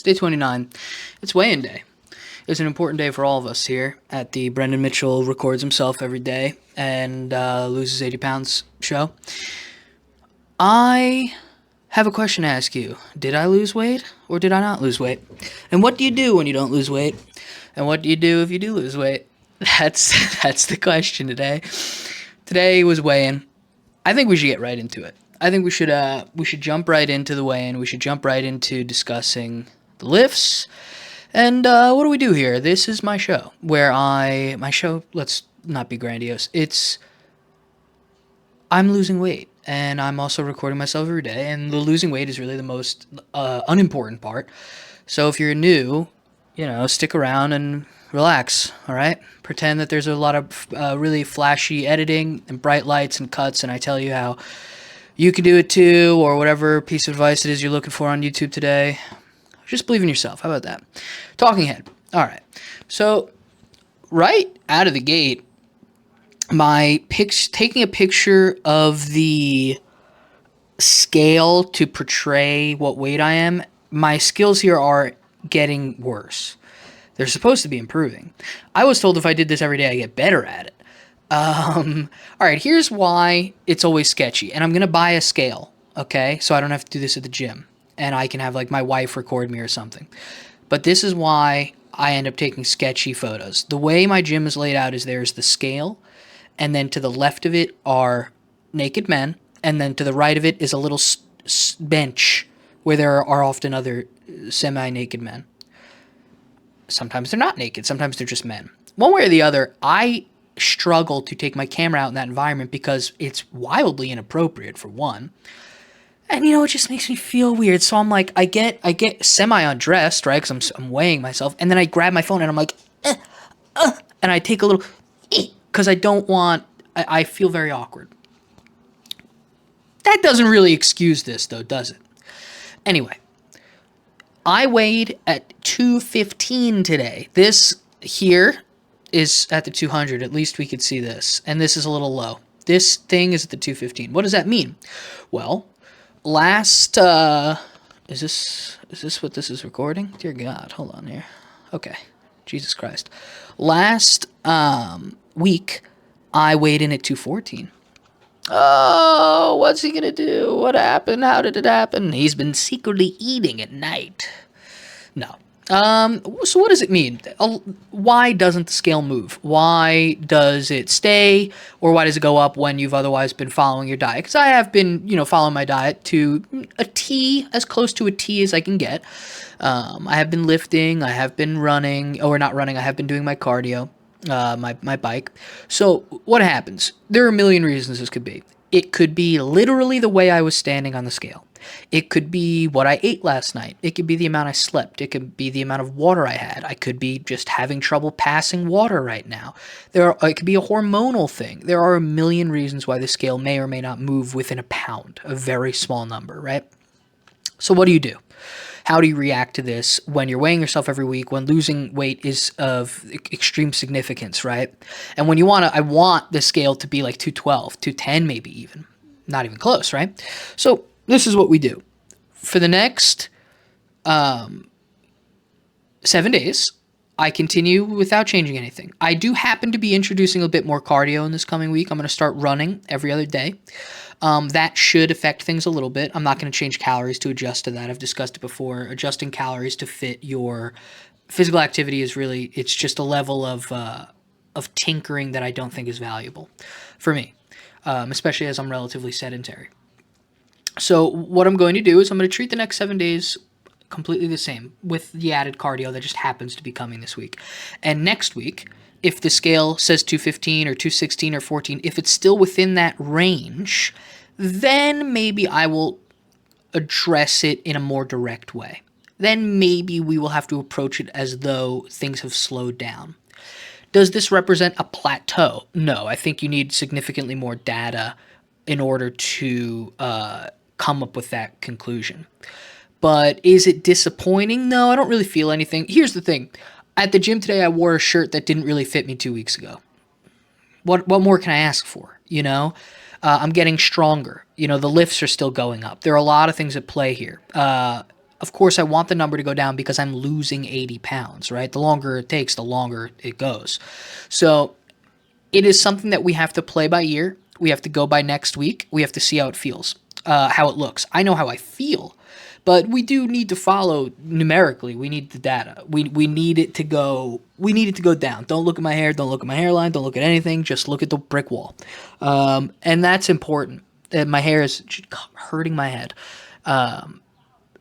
day 29. It's weigh-in day. It's an important day for all of us here at the Brendan Mitchell records himself every day and loses 80 pounds show. I have a question to ask you. Did I lose weight or did I not lose weight? And what do you do when you don't lose weight? And what do you do if you do lose weight? That's the question today. Today was weigh-in. I think we should get right into it. I think we should jump right into the weigh-in. We should jump right into discussing the lifts. And what do we do here? This is my show, where my show, let's not be grandiose. I'm losing weight, and I'm also recording myself every day, and the losing weight is really the most unimportant part. So if you're new, stick around and relax, all right? Pretend that there's a lot of really flashy editing and bright lights and cuts, and I tell you how you can do it too, or whatever piece of advice it is you're looking for on YouTube today. Just believe in yourself. How about that? Talking head. All right. So right out of the gate, taking a picture of the scale to portray what weight I am, my skills here are getting worse. They're supposed to be improving. I was told if I did this every day, I get better at it. All right, here's why it's always sketchy. And I'm going to buy a scale, okay? So I don't have to do this at the gym. And I can have, my wife record me or something. But this is why I end up taking sketchy photos. The way my gym is laid out is there's the scale, and then to the left of it are naked men, and then to the right of it is a little bench where there are often other semi-naked men. Sometimes they're not naked. Sometimes they're just men. One way or the other, I struggle to take my camera out in that environment because it's wildly inappropriate, for one. And, it just makes me feel weird. So I'm like, I get semi-undressed, right, because I'm weighing myself. And then I grab my phone and I'm like, and I take a little, because I feel very awkward. That doesn't really excuse this, though, does it? Anyway, I weighed at 215 today. This here is at the 200. At least we could see this. And this is a little low. This thing is at the 215. What does that mean? Well, last, is this what this is recording? Dear God, hold on here. Okay, Jesus Christ. Last week, I weighed in at 214. Oh, what's he gonna do? What happened? How did it happen? He's been secretly eating at night. No. So what does it mean? Why doesn't the scale move? Why does it stay, or why does it go up when you've otherwise been following your diet? Because I have been, following my diet to a T, as close to a T as I can get. I have been lifting, I have been running, or not running, I have been doing my cardio, my bike. So what happens? There are a million reasons this could be. It could be literally the way I was standing on the scale. It could be what I ate last night. It could be the amount I slept. It could be the amount of water I had. I could be just having trouble passing water right now. It could be a hormonal thing. There are a million reasons why the scale may or may not move within a pound, a very small number, right? So what do you do? How do you react to this when you're weighing yourself every week, when losing weight is of extreme significance, right? And when I want the scale to be like 212, 210 maybe even. Not even close, right? So this is what we do. For the next 7 days, I continue without changing anything. I do happen to be introducing a bit more cardio in this coming week. I'm going to start running every other day. That should affect things a little bit. I'm not going to change calories to adjust to that. I've discussed it before. Adjusting calories to fit your physical activity it's just a level of tinkering that I don't think is valuable for me, especially as I'm relatively sedentary. So what I'm going to do is I'm going to treat the next 7 days completely the same with the added cardio that just happens to be coming this week. And next week, if the scale says 215 or 216 or 14, if it's still within that range, then maybe I will address it in a more direct way. Then maybe we will have to approach it as though things have slowed down. Does this represent a plateau? No, I think you need significantly more data in order to come up with that conclusion. But is it disappointing? No, I don't really feel anything. Here's the thing. At the gym today, I wore a shirt that didn't really fit me 2 weeks ago. What more can I ask for, I'm getting stronger. The lifts are still going up. There are a lot of things at play here. Of course, I want the number to go down because I'm losing 80 pounds, right? The longer it takes, the longer it goes. So it is something that we have to play by ear. We have to go by next week. We have to see how it feels, how it looks. I know how I feel, but we do need to follow numerically. We need the data. We need it to go. We need it to go down. Don't look at my hair. Don't look at my hairline. Don't look at anything. Just look at the brick wall, and that's important. My hair is hurting my head.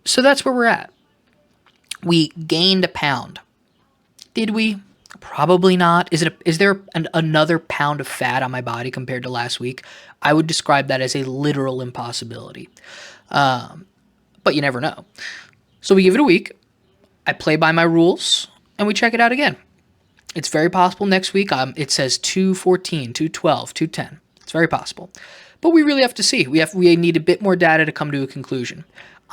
So that's where we're at. We gained a pound. Did we? Probably not. Is there another pound of fat on my body compared to last week? I would describe that as a literal impossibility. But you never know. So we give it a week. I play by my rules, and we check it out again. It's very possible next week. It says 214, 212, 210. It's very possible. But we really have to see. We need a bit more data to come to a conclusion.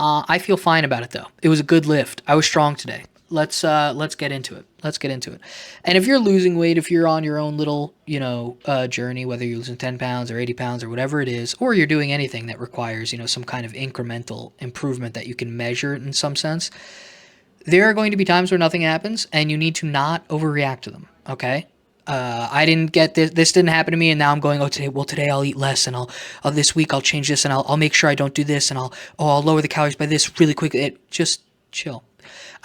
I feel fine about it though. It was a good lift. I was strong today. Let's get into it. Let's get into it. And if you're losing weight, if you're on your own little, journey, whether you're losing 10 pounds or 80 pounds or whatever it is, or you're doing anything that requires, some kind of incremental improvement that you can measure in some sense, there are going to be times where nothing happens and you need to not overreact to them. Okay. I didn't get this. This didn't happen to me, and now I'm going. Oh, today I'll eat less, and this week I'll change this, and I'll make sure I don't do this, and I'll lower the calories by this really quick. Just chill.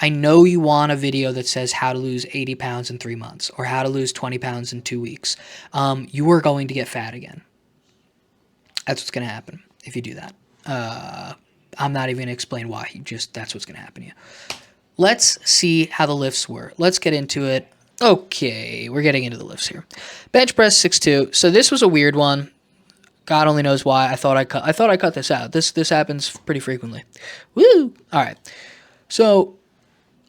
I know you want a video that says how to lose 80 pounds in 3 months or how to lose 20 pounds in 2 weeks. You are going to get fat again. That's what's going to happen if you do that. I'm not even going to explain why. That's what's going to happen to you. Let's see how the lifts were. Let's get into it. Okay, we're getting into the lifts here. Bench press 6'2". So this was a weird one. God only knows why. I thought I cut this out. This happens pretty frequently. Woo! All right. So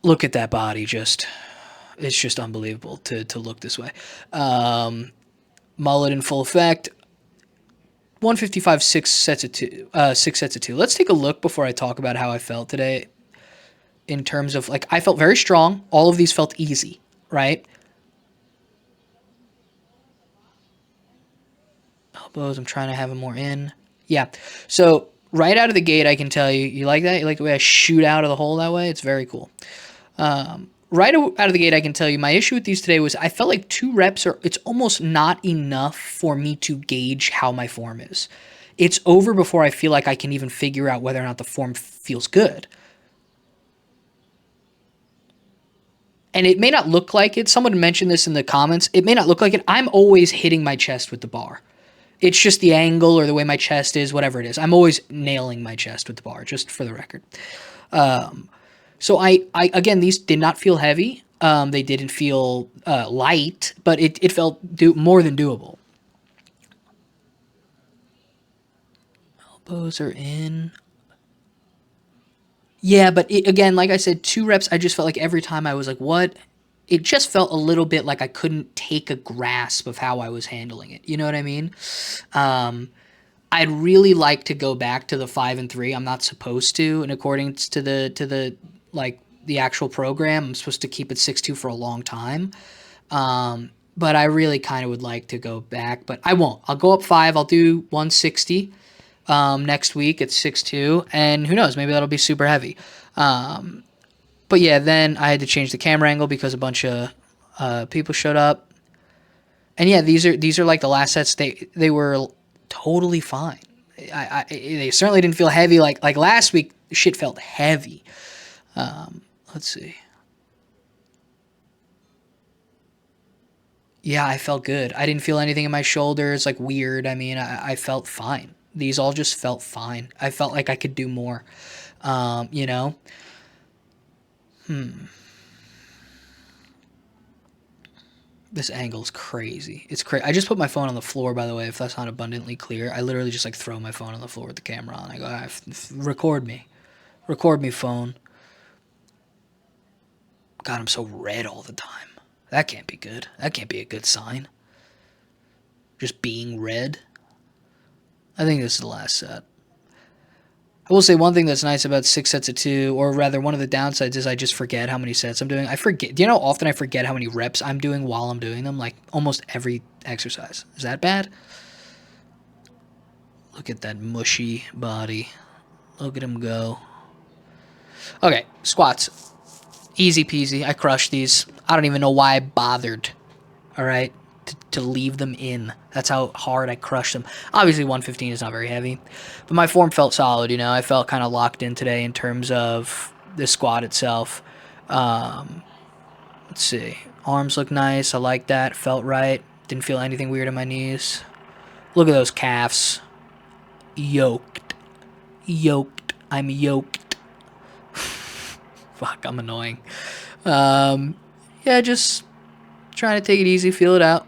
look at that body. It's just unbelievable to look this way. Mullet in full effect. 155, 6 sets of 2. 6 sets of 2. Let's take a look before I talk about how I felt today. In terms of I felt very strong. All of these felt easy. Right? Elbows, I'm trying to have them more in. Yeah. So right out of the gate, I can tell you, you like that? You like the way I shoot out of the hole that way? It's very cool. Right out of the gate, I can tell you, my issue with these today was I felt like 2 reps it's almost not enough for me to gauge how my form is. It's over before I feel like I can even figure out whether or not the form feels good. And it may not look like it. Someone mentioned this in the comments. It may not look like it. I'm always hitting my chest with the bar. It's just the angle or the way my chest is, whatever it is. I'm always nailing my chest with the bar, just for the record. So I again, these did not feel heavy. They didn't feel light, but it felt more than doable. Elbows are in. Yeah, but again, like I said, 2 reps, I just felt like every time I was like, what? It just felt a little bit like I couldn't take a grasp of how I was handling it. You know what I mean? I'd really like to go back to the 5 and 3. I'm not supposed to, and according to the actual program, I'm supposed to keep it 6'2" for a long time. But I really kind of would like to go back, but I won't. I'll go up 5. I'll do 160. Next week at 6'2", and who knows, maybe that'll be super heavy. But yeah, then I had to change the camera angle because a bunch of people showed up. And yeah, these are like the last sets. They were totally fine. They certainly didn't feel heavy like last week. Shit felt heavy. Let's see. Yeah, I felt good. I didn't feel anything in my shoulders weird. I mean, I felt fine. These all just felt fine. I felt like I could do more, This angle's crazy. It's crazy. I just put my phone on the floor, by the way, if that's not abundantly clear. I literally just throw my phone on the floor with the camera on. I go, record me. Record me, phone. God, I'm so red all the time. That can't be good. That can't be a good sign. Just being red. I think this is the last set. I will say one thing that's nice about 6 sets of 2, or rather one of the downsides is I just forget how many sets I'm doing. I forget. Do you know how often I forget how many reps I'm doing while I'm doing them? Almost every exercise. Is that bad? Look at that mushy body. Look at him go. Okay, squats. Easy peasy. I crushed these. I don't even know why I bothered. All right, to leave them in. That's how hard I crushed them. Obviously, 115 is not very heavy, but my form felt solid. You know, I felt kind of locked in today in terms of the squat itself. Let's see. Arms look nice. I like that. Felt right. Didn't feel anything weird in my knees. Look at those calves. Yoked. Yoked. I'm yoked. Fuck, I'm annoying. Yeah, just trying to take it easy, feel it out.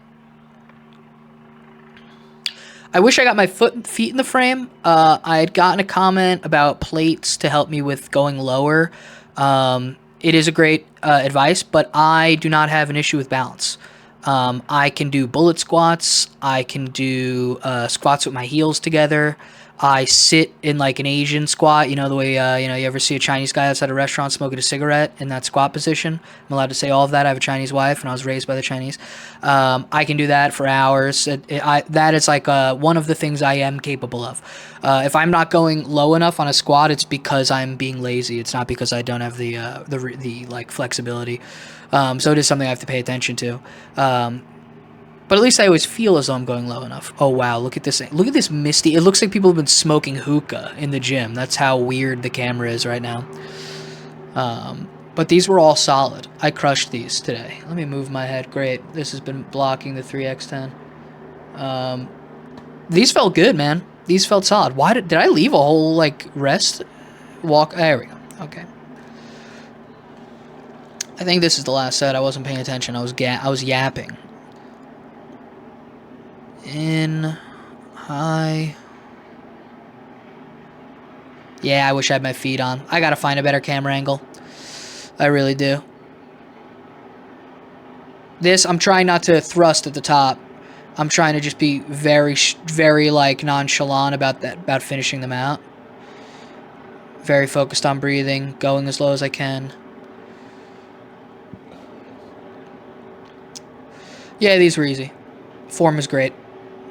I wish I got my feet in the frame. I had gotten a comment about plates to help me with going lower. It is a great advice, but I do not have an issue with balance. I can do bullet squats. I can do squats with my heels together. I sit in like an Asian squat, you know, the way, you ever see a Chinese guy outside a restaurant smoking a cigarette in that squat position. I'm allowed to say all of that. I have a Chinese wife and I was raised by the Chinese. I can do that for hours. That is like one of the things I am capable of. If I'm not going low enough on a squat, it's because I'm being lazy. It's not because I don't have the like flexibility. So it is something I have to pay attention to. But at least I always feel as though I'm going low enough. Oh, wow. Look at this. Look at this misty. It looks like people have been smoking hookah in the gym. That's how weird the camera is right now. But these were all solid. I crushed these today. Let me move my head. Great. This has been blocking the 3x10. These felt good, man. These felt solid. Why did I leave a whole, like, rest walk? There we go. Okay. I think this is the last set. I wasn't paying attention. I was yapping. In, high. Yeah, I wish I had my feet on. I gotta find a better camera angle. I really do. This, I'm trying not to thrust at the top. I'm trying to just be very, very, like, nonchalant about finishing them out. Very focused on breathing, going as low as I can. Yeah, these were easy. Form is great.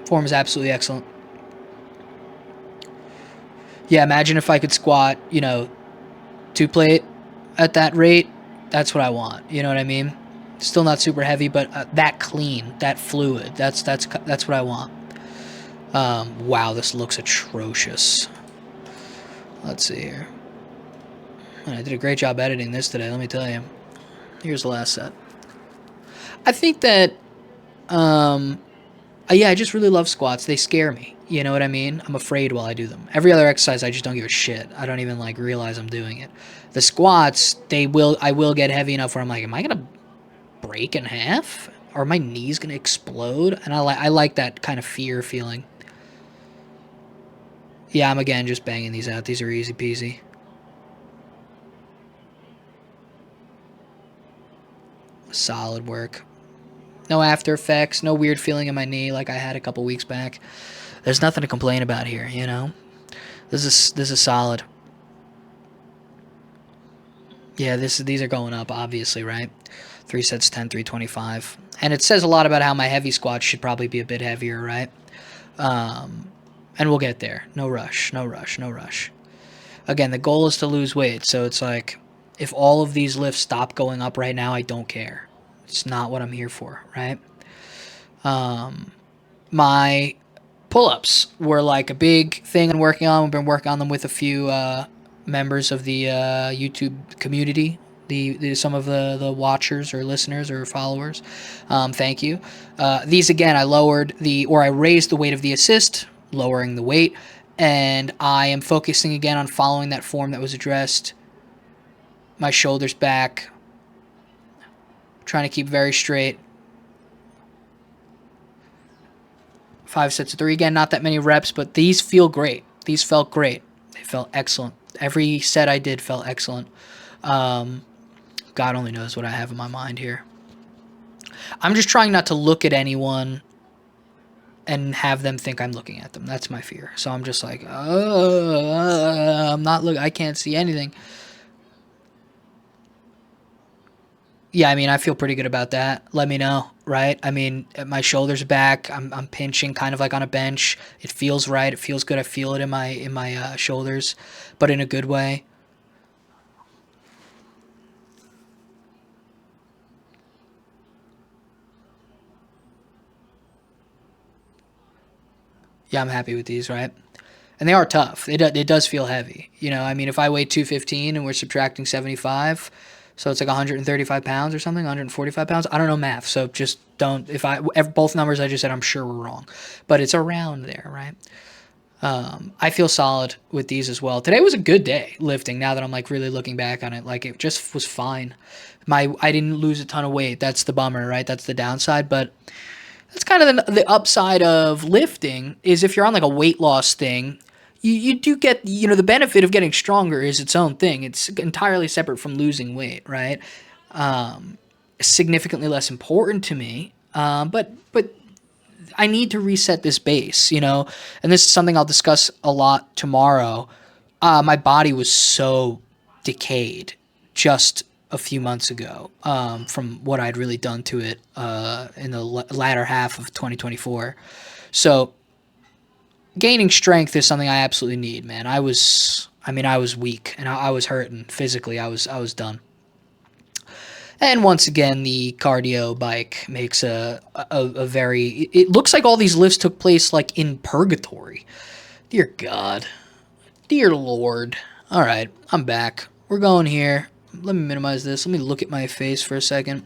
Form is absolutely excellent. Yeah, imagine if I could squat, 2-plate at that rate. That's what I want. You know what I mean? Still not super heavy, but that clean, that fluid. That's what I want. Wow, this looks atrocious. Let's see here. I did a great job editing this today, let me tell you. Here's the last set. I think that, yeah, I just really love squats. They scare me. You know what I mean? I'm afraid while I do them. Every other exercise, I just don't give a shit. I don't even, like, realize I'm doing it. The squats, I will get heavy enough where I'm like, am I going to break in half? Or are my knees going to explode? And I like that kind of fear feeling. Yeah, I'm, again, just banging these out. These are easy peasy. Solid work. No after effects, no weird feeling in my knee like I had a couple weeks back. There's nothing to complain about here, you know? This is solid. Yeah, these are going up, obviously, right? 3 sets, 10, 325. And it says a lot about how my heavy squats should probably be a bit heavier, right? And we'll get there. No rush, no rush, no rush. Again, the goal is to lose weight, so it's like, if all of these lifts stop going up right now, I don't care. It's not what I'm here for, right? My pull-ups were like a big thing I'm working on. We've been working on them with a few members of the YouTube community, some of the watchers or listeners or followers. Thank you. These, again, I raised the weight of the assist, lowering the weight, and I am focusing again on following that form that was addressed. My shoulders back, trying to keep very straight. 5 sets of 3. Again, not that many reps, but these feel great. These felt great. They felt excellent. Every set I did felt excellent. God only knows what I have in my mind here. I'm just trying not to look at anyone and have them think I'm looking at them. That's my fear. So I'm just like, I'm not looking. I can't see anything. Yeah, I mean, I feel pretty good about that. Let me know, right? I mean, my shoulders back. I'm pinching kind of like on a bench. It feels right. It feels good. I feel it in my shoulders, but in a good way. Yeah, I'm happy with these, right? And they are tough. It does feel heavy. You know, I mean, if I weigh 215 and we're subtracting 75, so it's like 135 pounds or something, 145 pounds. I don't know math, so just don't. If both numbers I just said, I'm sure we're wrong, but it's around there, right? I feel solid with these as well. Today was a good day lifting. Now that I'm like really looking back on it, like it just was fine. I didn't lose a ton of weight. That's the bummer, right? That's the downside, but that's kind of the upside of lifting is if you're on like a weight loss thing, you do get, the benefit of getting stronger is its own thing. It's entirely separate from losing weight, right? Significantly less important to me. But I need to reset this base, and this is something I'll discuss a lot tomorrow. My body was so decayed just a few months ago from what I'd really done to it in the latter half of 2024. So gaining strength is something I absolutely need, man. I was weak and I was hurting physically. I was done. And once again, the cardio bike makes a very... It looks like all these lifts took place like in purgatory. Dear God. Dear Lord. All right, I'm back. We're going here. Let me minimize this. Let me look at my face for a second.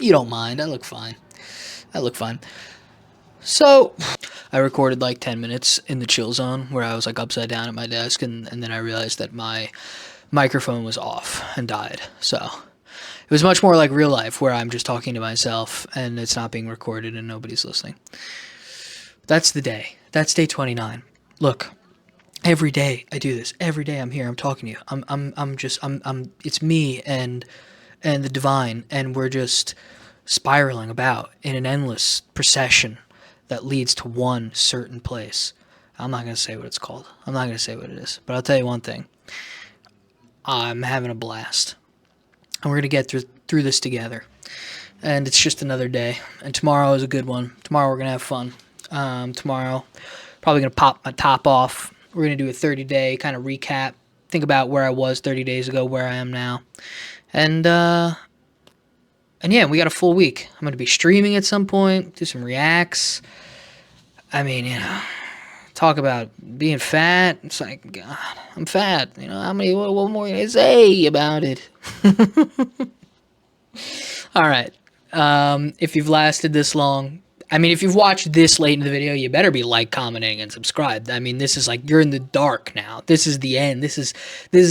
You don't mind. I look fine. So, I recorded like 10 minutes in the chill zone where I was like upside down at my desk, and then I realized that my microphone was off and died. So, it was much more like real life where I'm just talking to myself and it's not being recorded and nobody's listening. That's the day. That's day 29. Look, every day I do this. Every day I'm here. I'm talking to you. I'm it's me and the divine, and we're just spiraling about in an endless procession that leads to one certain place. I'm not going to say what it's called. I'm not going to say what it is. But I'll tell you one thing. I'm having a blast. And we're going to get through this together. And it's just another day. And tomorrow is a good one. Tomorrow we're going to have fun. Tomorrow, probably going to pop my top off. We're going to do a 30-day kind of recap. Think about where I was 30 days ago, where I am now. And yeah, we got a full week. I'm going to be streaming at some point, do some reacts. I mean, talk about being fat. It's like, God, I'm fat. What more can I say about it? All right. If you've lasted this long, if you've watched this late in the video, you better be commenting, and subscribed. This is like, you're in the dark now. This is the end. This is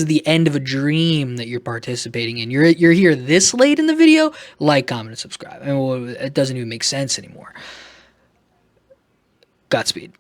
the end of a dream that you're participating in. You're here this late in the video. Comment, and subscribe. It doesn't even make sense anymore. Godspeed.